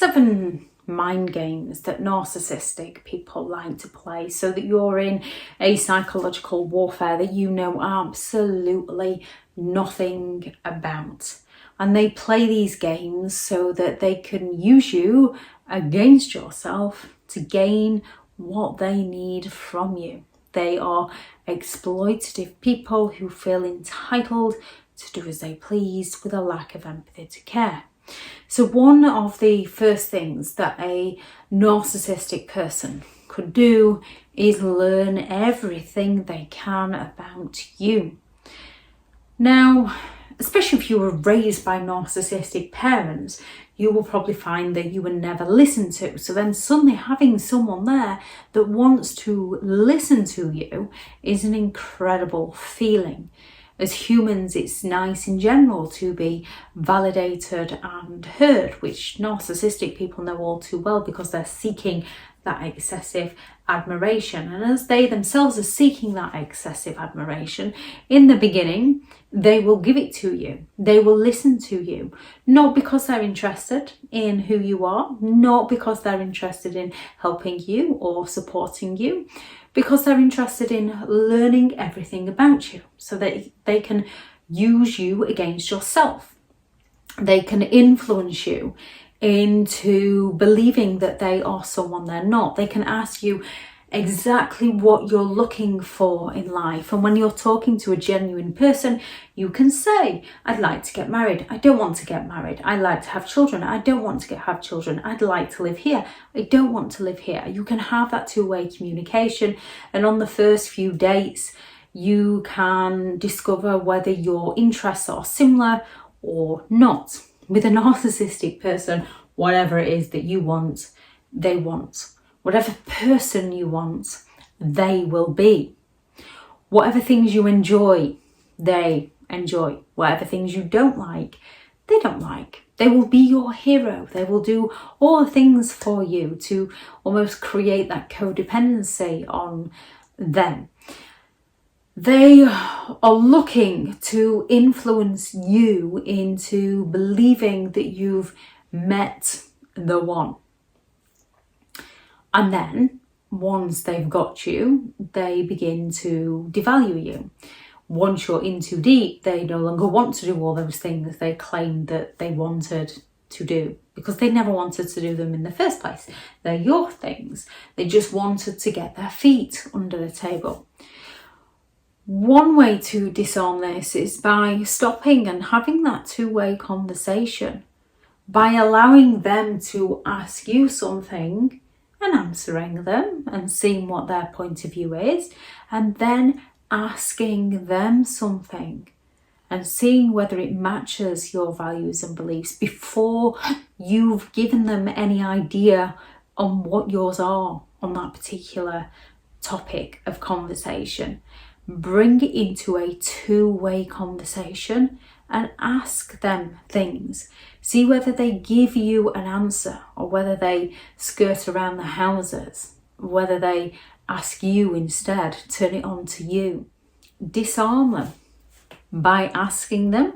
7 mind games that narcissistic people like to play, so that you're in a psychological warfare that you know absolutely nothing about. And they play these games so that they can use you against yourself to gain what they need from you. They are exploitative people who feel entitled to do as they please with a lack of empathy to care. So one of the first things that a narcissistic person could do is learn everything they can about you. Now, especially if you were raised by narcissistic parents, you will probably find that you were never listened to. So then suddenly having someone there that wants to listen to you is an incredible feeling. As humans, it's nice in general to be validated and heard, which narcissistic people know all too well because they're seeking that excessive admiration. And as they themselves are seeking that excessive admiration, in the beginning, they will give it to you. They will listen to you, not because they're interested in who you are, not because they're interested in helping you or supporting you, because they're interested in learning everything about you so that they can use you against yourself. They can influence you into believing that they are someone they're not. They can ask you exactly what you're looking for in life. And when you're talking to a genuine person, you can say, I'd like to get married. I don't want to get married. I'd like to have children. I don't want to have children. I'd like to live here. I don't want to live here. You can have that two-way communication. And on the first few dates, you can discover whether your interests are similar or not. With a narcissistic person, whatever it is that you want, they want. Whatever person you want, they will be. Whatever things you enjoy, they enjoy. Whatever things you don't like, they don't like. They will be your hero. They will do all the things for you to almost create that codependency on them. They are looking to influence you into believing that you've met the one. And then, once they've got you, they begin to devalue you. Once you're in too deep, they no longer want to do all those things they claimed that they wanted to do, because they never wanted to do them in the first place. They're your things. They just wanted to get their feet under the table. One way to disarm this is by stopping and having that two-way conversation, by allowing them to ask you something and answering them and seeing what their point of view is, and then asking them something and seeing whether it matches your values and beliefs before you've given them any idea on what yours are on that particular topic of conversation. Bring it into a two-way conversation and ask them things. See whether they give you an answer or whether they skirt around the houses, whether they ask you instead, turn it on to you. Disarm them by asking them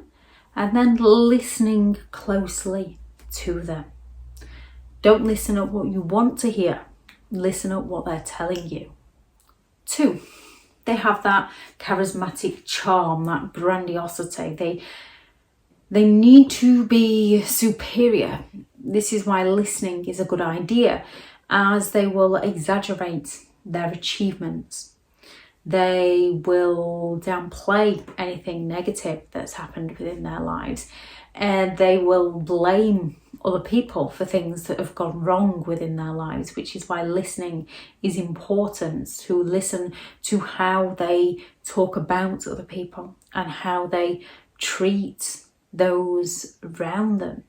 and then listening closely to them. Don't listen at what you want to hear. Listen at what they're telling you. 2, they have that charismatic charm, that grandiosity. They need to be superior. This is why listening is a good idea, as they will exaggerate their achievements. They will downplay anything negative that's happened within their lives, and they will blame other people for things that have gone wrong within their lives, which is why listening is important, to listen to how they talk about other people and how they treat those around them.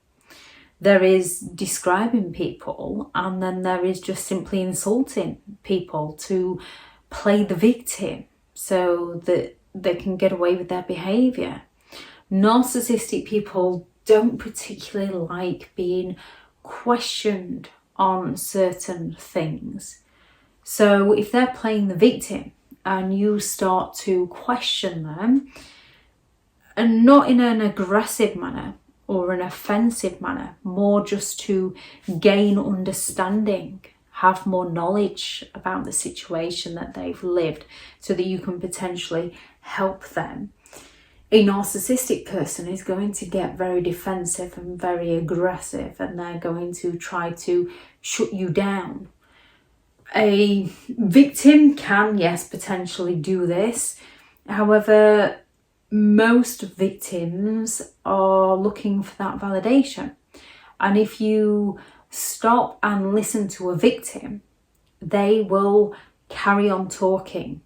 There is describing people, and then there is just simply insulting people to play the victim so that they can get away with their behaviour. Narcissistic people don't particularly like being questioned on certain things. So if they're playing the victim and you start to question them, and not in an aggressive manner, or an offensive manner, more just to gain understanding, have more knowledge about the situation that they've lived so that you can potentially help them. A narcissistic person is going to get very defensive and very aggressive, and they're going to try to shut you down. A victim can, yes, potentially do this. However, most victims are looking for that validation. And if you stop and listen to a victim, they will carry on talking.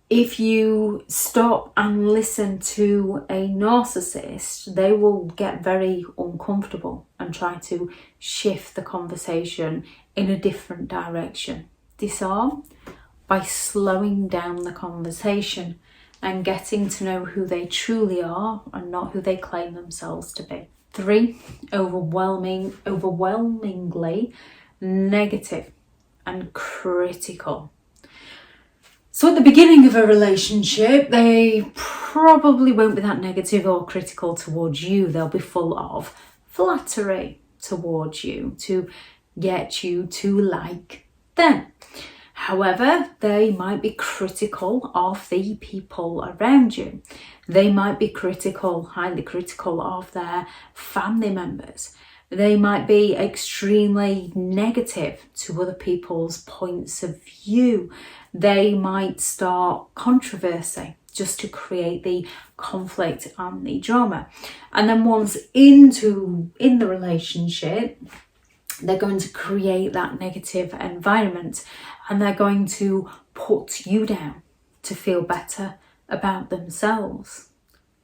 If you stop and listen to a narcissist, they will get very uncomfortable and try to shift the conversation in a different direction. Disarm by slowing down the conversation and getting to know who they truly are and not who they claim themselves to be. 3, overwhelmingly negative and critical. So at the beginning of a relationship, they probably won't be that negative or critical towards you. They'll be full of flattery towards you to get you to like them. However, they might be critical of the people around you. They might be highly critical of their family members. They might be extremely negative to other people's points of view. They might start controversy just to create the conflict and the drama. And then once in the relationship, they're going to create that negative environment, and they're going to put you down to feel better about themselves.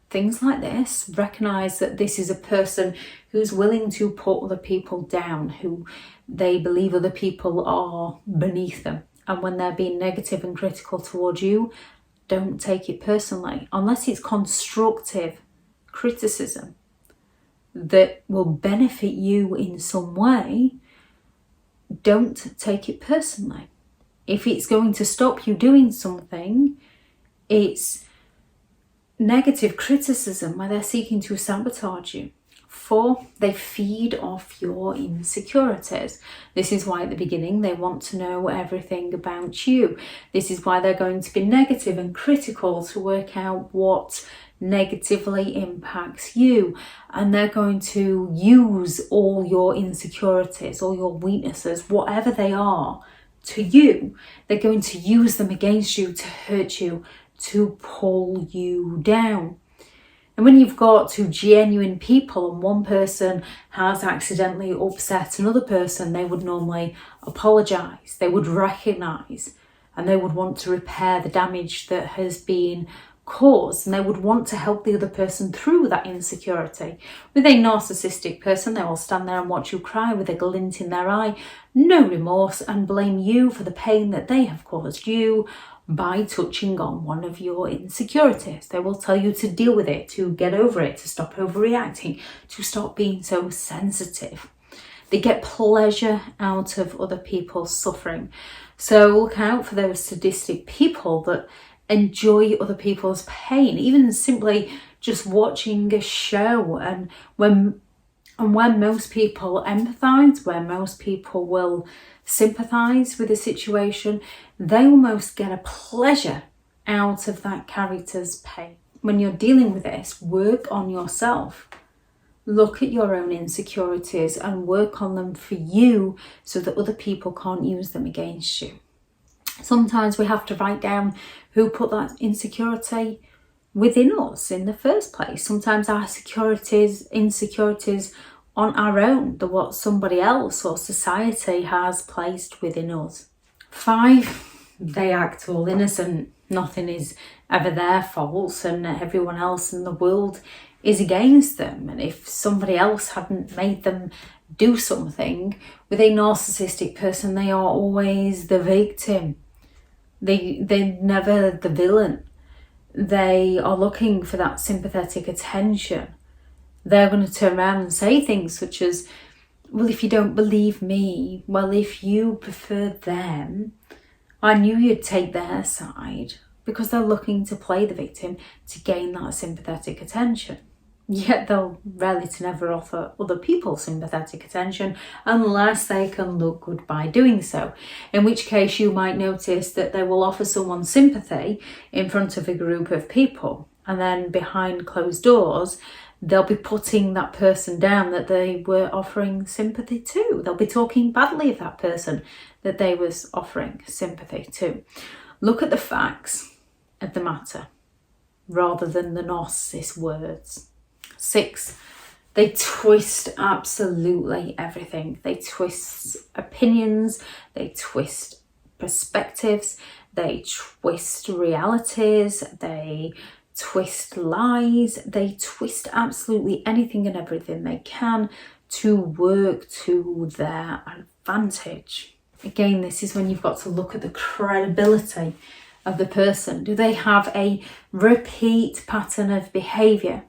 Things like this, recognise that this is a person who's willing to put other people down, who they believe other people are beneath them. And when they're being negative and critical towards you, don't take it personally. Unless it's constructive criticism that will benefit you in some way, don't take it personally. If it's going to stop you doing something, it's negative criticism where they're seeking to sabotage you. 4, they feed off your insecurities. This is why at the beginning they want to know everything about you. This is why they're going to be negative and critical to work out what negatively impacts you. And they're going to use all your insecurities, all your weaknesses, whatever they are, to you. They're going to use them against you to hurt you, to pull you down. And when you've got 2 genuine people and one person has accidentally upset another person, they would normally apologise, they would recognise, and they would want to repair the damage that has been caused, and they would want to help the other person through that insecurity. With a narcissistic person, they will stand there and watch you cry with a glint in their eye, no remorse, and blame you for the pain that they have caused you by touching on one of your insecurities. They will tell you to deal with it, to get over it, to stop overreacting, to stop being so sensitive. They get pleasure out of other people's suffering. So look out for those sadistic people that enjoy other people's pain, even simply just watching a show. And when most people empathise, where most people will sympathise with a situation, they almost get a pleasure out of that character's pain. When you're dealing with this, work on yourself. Look at your own insecurities and work on them for you so that other people can't use them against you. Sometimes we have to write down who put that insecurity within us in the first place. Sometimes our insecurities on our own, what somebody else or society has placed within us. 5, they act all innocent. Nothing is ever their fault, and everyone else in the world is against them. And if somebody else hadn't made them do something, with a narcissistic person, they are always the victim. They're never the villain. They are looking for that sympathetic attention. They're going to turn around and say things such as, well, if you don't believe me, well, if you prefer them, I knew you'd take their side, because they're looking to play the victim to gain that sympathetic attention. Yet they'll rarely to never offer other people sympathetic attention unless they can look good by doing so. In which case you might notice that they will offer someone sympathy in front of a group of people, and then behind closed doors they'll be putting that person down that they were offering sympathy to. They'll be talking badly of that person that they was offering sympathy to. Look at the facts of the matter rather than the narcissist words. 6, they twist absolutely everything. They twist opinions, they twist perspectives, they twist realities, they twist lies, they twist absolutely anything and everything they can to work to their advantage. Again, this is when you've got to look at the credibility of the person. Do they have a repeat pattern of behaviour?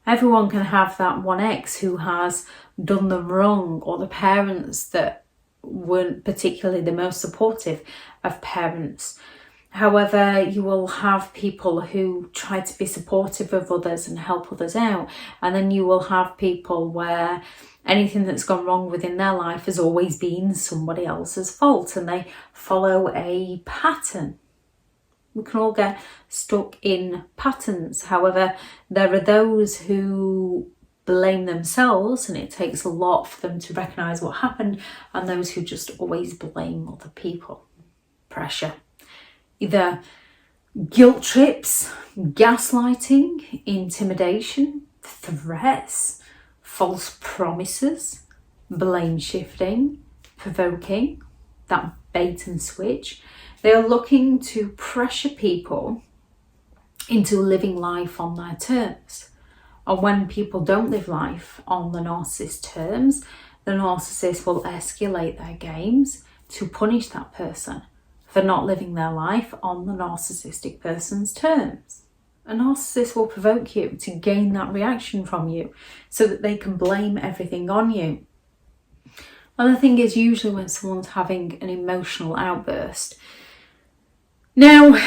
Everyone can have that one ex who has done them wrong, or the parents that weren't particularly the most supportive of parents. However, you will have people who try to be supportive of others and help others out. And then you will have people where anything that's gone wrong within their life has always been somebody else's fault, and they follow a pattern. We can all get stuck in patterns. However, there are those who blame themselves, and it takes a lot for them to recognise what happened, and those who just always blame other people. Pressure. Either guilt trips, gaslighting, intimidation, threats, false promises, blame shifting, provoking, that bait and switch. They are looking to pressure people into living life on their terms. And when people don't live life on the narcissist terms, the narcissist will escalate their games to punish that person for not living their life on the narcissistic person's terms. A narcissist will provoke you to gain that reaction from you so that they can blame everything on you. And the thing is, usually when someone's having an emotional outburst, now,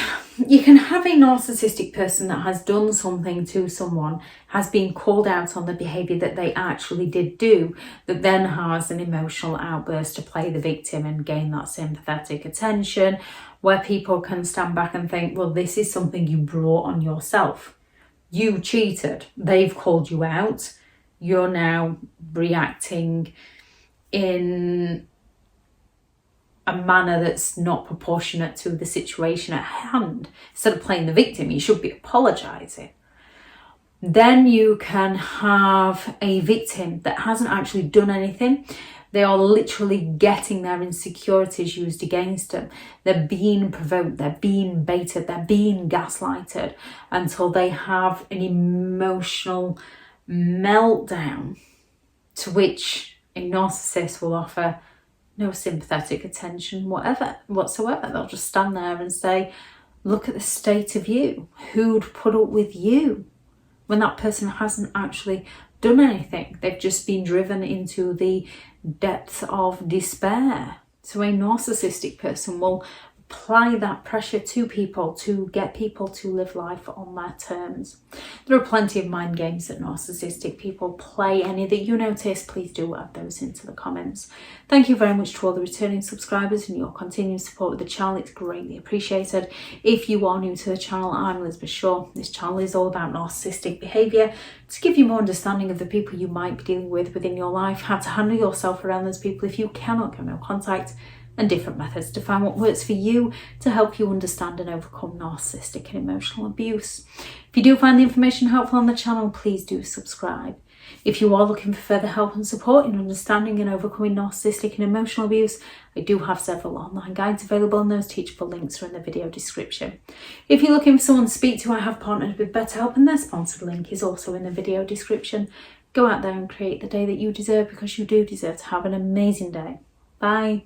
you can have a narcissistic person that has done something to someone, has been called out on the behaviour that they actually did do, that then has an emotional outburst to play the victim and gain that sympathetic attention, where people can stand back and think, well, this is something you brought on yourself. You cheated. They've called you out. You're now reacting in a manner that's not proportionate to the situation at hand. Instead of playing the victim, you should be apologising. Then you can have a victim that hasn't actually done anything. They are literally getting their insecurities used against them. They're being provoked, they're being baited, they're being gaslighted until they have an emotional meltdown, to which a narcissist will offer no sympathetic attention whatsoever. They'll just stand there and say, look at the state of you. Who'd put up with you? When that person hasn't actually done anything. They've just been driven into the depths of despair. So a narcissistic person will apply that pressure to people to get people to live life on their terms. There are plenty of mind games that narcissistic people play. Any that you notice, please do add those into the comments. Thank you very much to all the returning subscribers and your continued support with the channel. It's greatly appreciated. If you are new to the channel, I'm Elizabeth Shaw. This channel is all about narcissistic behaviour to give you more understanding of the people you might be dealing with within your life, how to handle yourself around those people if you cannot get no contact, and different methods to find what works for you to help you understand and overcome narcissistic and emotional abuse. If you do find the information helpful on the channel, please do subscribe. If you are looking for further help and support in understanding and overcoming narcissistic and emotional abuse, I do have several online guides available, and those teachable links are in the video description. If you're looking for someone to speak to, I have partnered with BetterHelp, and their sponsored link is also in the video description. Go out there and create the day that you deserve, because you do deserve to have an amazing day. Bye.